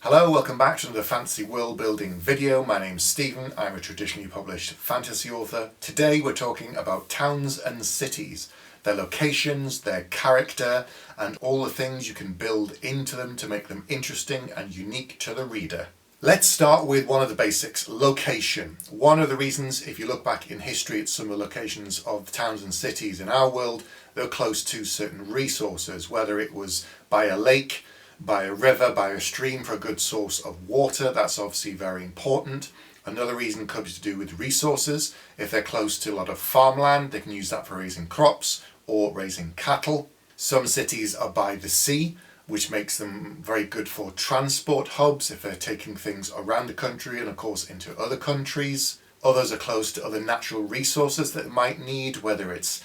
Hello, welcome back to another fantasy world building video. My name's Stephen, I'm a traditionally published fantasy author. Today we're talking about towns and cities, their locations, their character, and all the things you can build into them to make them interesting and unique to the reader. Let's start with one of the basics, location. One of the reasons, if you look back in history at some of the locations of towns and cities in our world, they're close to certain resources, whether it was by a lake, by a river, by a stream for a good source of water. That's obviously very important. Another reason could be to do with resources. If they're close to a lot of farmland, they can use that for raising crops or raising cattle. Some cities are by the sea, which makes them very good for transport hubs if they're taking things around the country and of course into other countries. Others are close to other natural resources that they might need, whether it's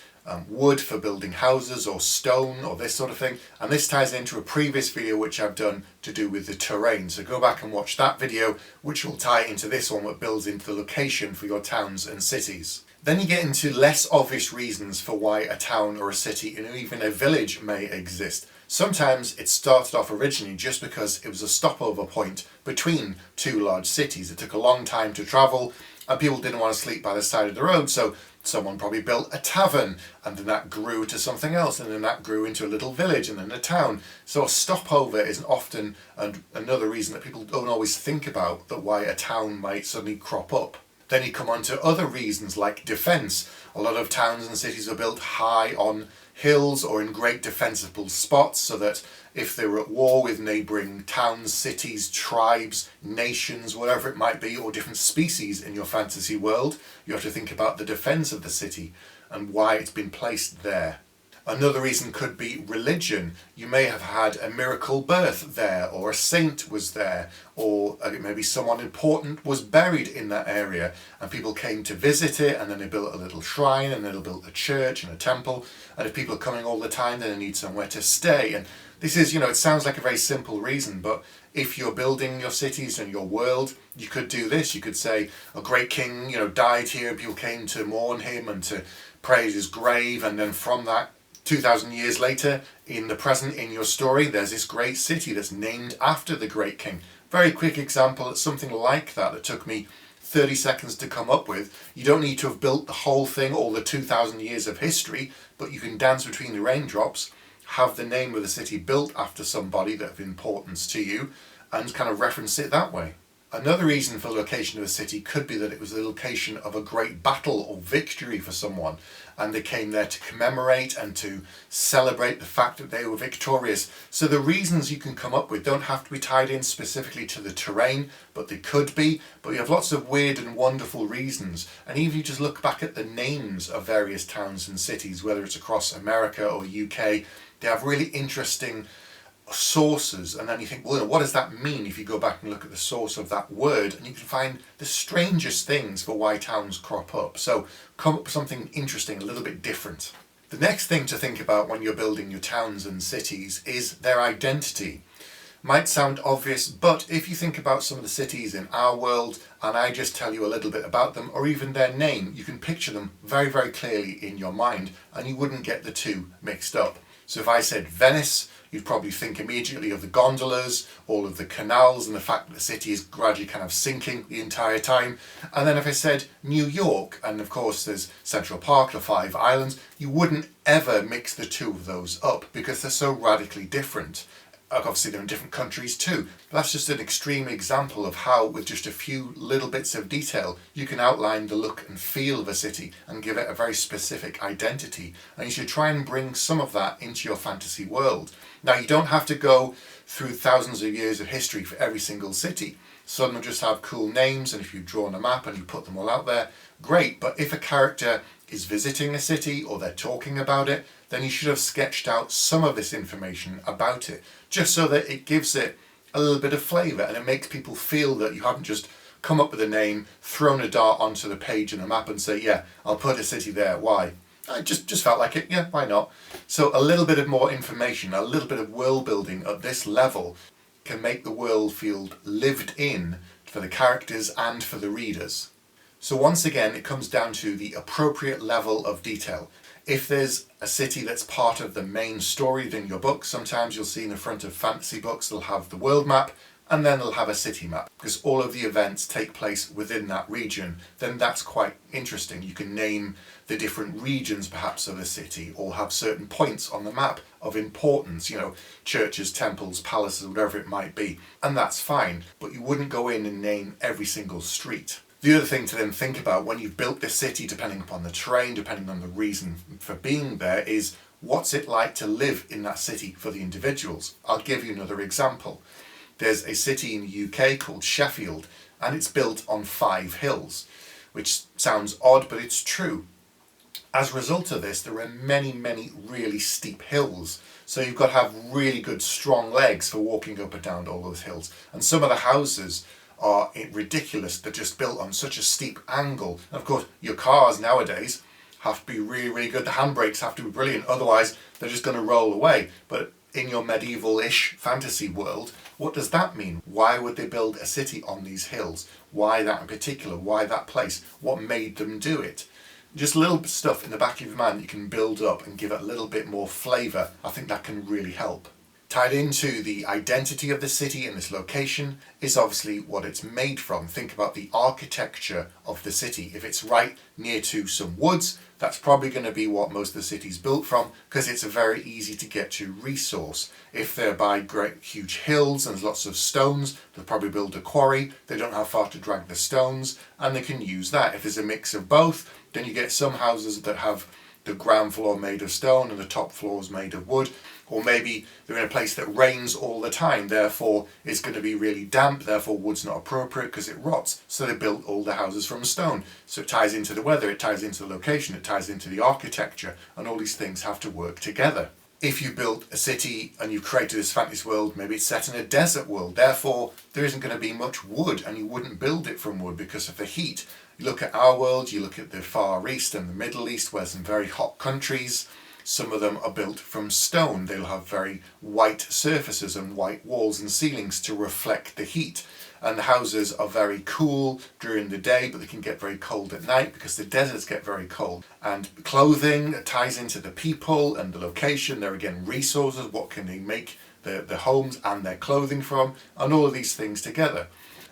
wood for building houses or stone or this sort of thing. And this ties into a previous video which I've done to do with the terrain. So go back and watch that video, which will tie into this one that builds into the location for your towns and cities. Then you get into less obvious reasons for why a town or a city and even a village may exist. Sometimes it started off originally just because it was a stopover point between two large cities. It took a long time to travel and people didn't want to sleep by the side of the road, so someone probably built a tavern, and then that grew to something else, and then that grew into a little village and then a town. So a stopover is often another reason that people don't always think about, that why a town might suddenly crop up. Then you come on to other reasons like defence. A lot of towns and cities are built high on hills or in great defensible spots, so that if they were at war with neighbouring towns, cities, tribes, nations, whatever it might be, or different species in your fantasy world, you have to think about the defence of the city and why it's been placed there. Another reason could be religion. You may have had a miracle birth there, or a saint was there, or maybe someone important was buried in that area and people came to visit it, and then they built a little shrine and then they built a church and a temple. And if people are coming all the time, then they need somewhere to stay. And this is, it sounds like a very simple reason, but if you're building your cities and your world, you could do this. You could say a great king, died here, people came to mourn him and to praise his grave, and then from that, 2,000 years later, in the present, in your story, there's this great city that's named after the great king. Very quick example, it's something like that took me 30 seconds to come up with. You don't need to have built the whole thing, all the 2,000 years of history, but you can dance between the raindrops, have the name of the city built after somebody that of importance to you, and kind of reference it that way. Another reason for the location of a city could be that it was the location of a great battle or victory for someone, and they came there to commemorate and to celebrate the fact that they were victorious. So the reasons you can come up with don't have to be tied in specifically to the terrain, but they could be. But you have lots of weird and wonderful reasons. And even if you just look back at the names of various towns and cities, whether it's across America or UK, they have really interesting sources, and then you think, well, what does that mean if you go back and look at the source of that word, and you can find the strangest things for why towns crop up. So come up with something interesting, a little bit different. The next thing to think about when you're building your towns and cities is their identity. Might sound obvious, but if you think about some of the cities in our world and I just tell you a little bit about them, or even their name, you can picture them very, very clearly in your mind and you wouldn't get the two mixed up. So if I said Venice, you'd probably think immediately of the gondolas, all of the canals, and the fact that the city is gradually kind of sinking the entire time. And then if I said New York, and of course there's Central Park, the 5 Islands, you wouldn't ever mix the two of those up because they're so radically different. Obviously they're in different countries too, but that's just an extreme example of how with just a few little bits of detail you can outline the look and feel of a city and give it a very specific identity, and you should try and bring some of that into your fantasy world. Now you don't have to go through thousands of years of history for every single city. Some will just have cool names, and if you've drawn a map and you put them all out there, great. But if a character is visiting a city or they're talking about it, then you should have sketched out some of this information about it, just so that it gives it a little bit of flavour and it makes people feel that you haven't just come up with a name, thrown a dart onto the page and a map and say, yeah, I'll put a city there. Why? I just felt like it. Yeah, why not? So a little bit of more information, a little bit of world building at this level can make the world feel lived in for the characters and for the readers. So once again, it comes down to the appropriate level of detail. If there's a city that's part of the main story within your book, sometimes you'll see in the front of fantasy books they'll have the world map and then they'll have a city map because all of the events take place within that region. Then that's quite interesting. You can name the different regions perhaps of a city, or have certain points on the map of importance, churches, temples, palaces, whatever it might be, and that's fine, but you wouldn't go in and name every single street. The other thing to then think about when you've built this city, depending upon the terrain, depending on the reason for being there, is what's it like to live in that city for the individuals. I'll give you another example. There's a city in the UK called Sheffield, and it's built on 5 hills, which sounds odd, but it's true. As a result of this, there are many, many really steep hills. So you've got to have really good, strong legs for walking up and down all those hills. And some of the houses are ridiculous. They're just built on such a steep angle. And of course, your cars nowadays have to be really, really good. The handbrakes have to be brilliant. Otherwise, they're just going to roll away. But in your medieval-ish fantasy world, what does that mean? Why would they build a city on these hills? Why that in particular? Why that place? What made them do it? Just little stuff in the back of your mind that you can build up and give it a little bit more flavour. I think that can really help. Tied into the identity of the city and this location is obviously what it's made from. Think about the architecture of the city. If it's right near to some woods, that's probably going to be what most of the city's built from, because it's a very easy to get to resource. If they're by great huge hills and there's lots of stones, they'll probably build a quarry. They don't have far to drag the stones, and they can use that. If there's a mix of both, then you get some houses that have the ground floor made of stone and the top floor is made of wood. Or maybe they're in a place that rains all the time, therefore it's going to be really damp, therefore wood's not appropriate because it rots. So they built all the houses from stone. So it ties into the weather, it ties into the location, it ties into the architecture, and all these things have to work together. If you built a city and you've created this fantasy world, maybe it's set in a desert world, therefore there isn't going to be much wood, and you wouldn't build it from wood because of the heat. You look at our world, you look at the Far East and the Middle East, where some very hot countries, some of them are built from stone. They'll have very white surfaces and white walls and ceilings to reflect the heat. And the houses are very cool during the day, but they can get very cold at night because the deserts get very cold. And clothing ties into the people and the location. They're again resources. What can they make the homes and their clothing from? And all of these things together.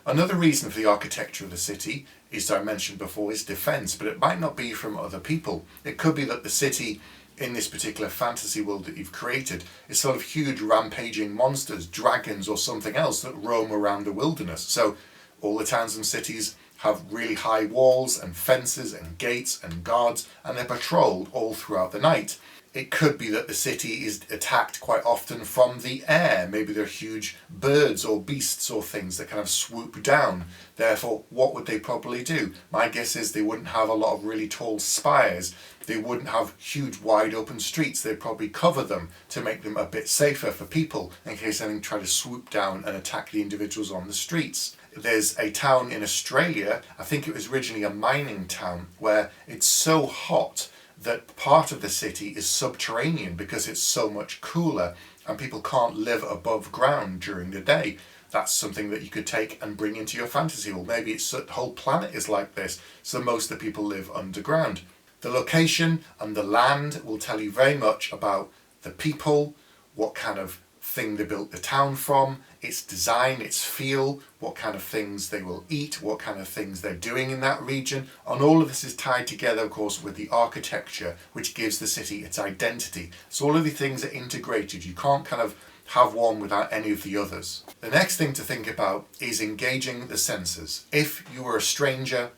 Another reason for the architecture of the city is, I mentioned before, is defence, but it might not be from other people. It could be that the city in this particular fantasy world that you've created is sort of huge rampaging monsters, dragons or something else that roam around the wilderness. So all the towns and cities have really high walls and fences and gates and guards, and they're patrolled all throughout the night. It could be that the city is attacked quite often from the air. Maybe there are huge birds or beasts or things that kind of swoop down. Therefore, what would they probably do? My guess is they wouldn't have a lot of really tall spires. They wouldn't have huge wide open streets. They'd probably cover them to make them a bit safer for people in case anything tried to swoop down and attack the individuals on the streets. There's a town in Australia, I think it was originally a mining town, where it's so hot that part of the city is subterranean because it's so much cooler and people can't live above ground during the day. That's something that you could take and bring into your fantasy world. Maybe it's the whole planet is like this, so most of the people live underground. The location and the land will tell you very much about the people, what kind of thing they built the town from, its design, its feel, what kind of things they will eat, what kind of things they're doing in that region. And all of this is tied together, of course, with the architecture, which gives the city its identity. So all of the things are integrated. You can't kind of have one without any of the others. The next thing to think about is engaging the senses. If you were a stranger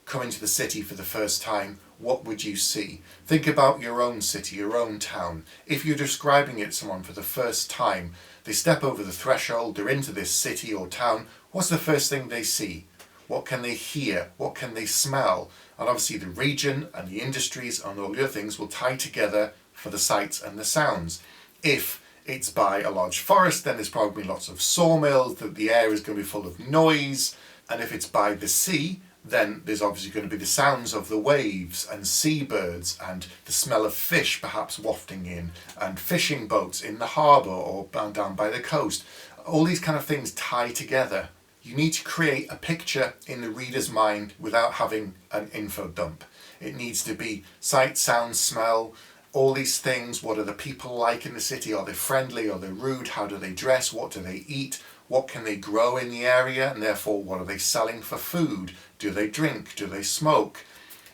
coming to the city for the first time, what would you see? Think about your own city, your own town. If you're describing it to someone for the first time, they step over the threshold, they're into this city or town, what's the first thing they see? What can they hear? What can they smell? And obviously the region and the industries and all the other things will tie together for the sights and the sounds. If it's by a large forest, then there's probably lots of sawmills, that the air is going to be full of noise. And if it's by the sea, then there's obviously going to be the sounds of the waves and seabirds and the smell of fish perhaps wafting in, and fishing boats in the harbour or down by the coast. All these kind of things tie together. You need to create a picture in the reader's mind without having an info dump. It needs to be sight, sound, smell, all these things. What are the people like in the city? Are they friendly? Are they rude? How do they dress? What do they eat? what can they grow in the area, and therefore what are they selling for food? Do they drink? Do they smoke?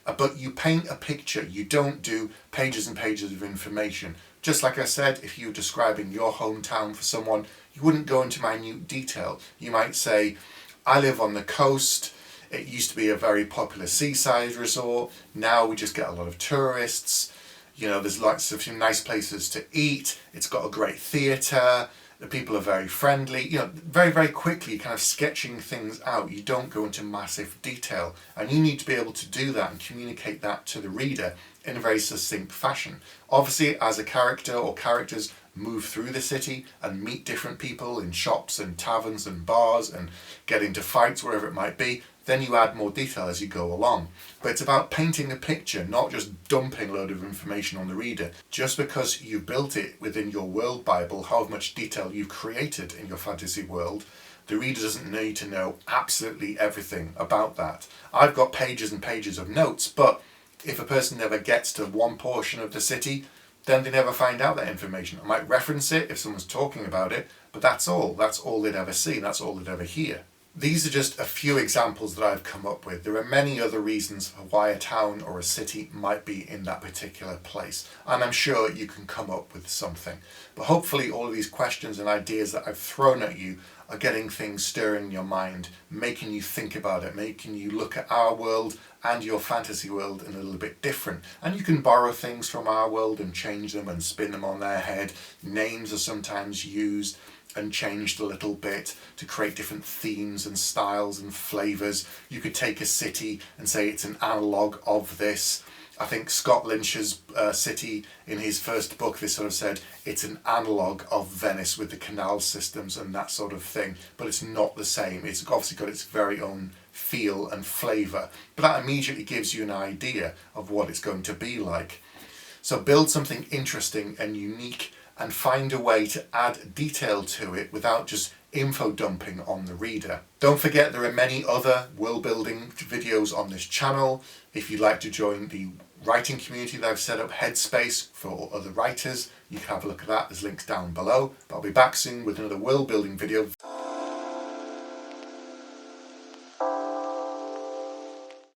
But you paint a picture. You don't do pages and pages of information. Just like I said, if you were describing your hometown for someone, you wouldn't go into minute detail. You might say, I live on the coast. It used to be a very popular seaside resort. Now we just get a lot of tourists. You know, there's lots of nice places to eat. It's got a great theatre. The people are very friendly. You know, very, very quickly kind of sketching things out. You don't go into massive detail. And you need to be able to do that and communicate that to the reader in a very succinct fashion. Obviously, as a character or characters move through the city and meet different people in shops and taverns and bars and get into fights, wherever it might be, then you add more detail as you go along. But it's about painting a picture, not just dumping a load of information on the reader. Just because you built it within your world Bible, however much detail you've created in your fantasy world, the reader doesn't need to know absolutely everything about that. I've got pages and pages of notes, but if a person never gets to one portion of the city, then they never find out that information. I might reference it if someone's talking about it, but that's all. That's all they'd ever see, that's all they'd ever hear. These are just a few examples that I've come up with. There are many other reasons for why a town or a city might be in that particular place, and I'm sure you can come up with something. But hopefully all of these questions and ideas that I've thrown at you are getting things stirring in your mind, making you think about it, making you look at our world and your fantasy world in a little bit different. And you can borrow things from our world and change them and spin them on their head. Names are sometimes used and changed a little bit to create different themes and styles and flavours. You could take a city and say it's an analogue of this. I think Scott Lynch's city in his first book, they sort of said it's an analogue of Venice with the canal systems and that sort of thing, but it's not the same. It's obviously got its very own feel and flavour, but that immediately gives you an idea of what it's going to be like. So build something interesting and unique and find a way to add detail to it without just info dumping on the reader. Don't forget there are many other world building videos on this channel. If you'd like to join the writing community that I've set up, Headspace, for other writers, you can have a look at that. There's links down below. But I'll be back soon with another world building video.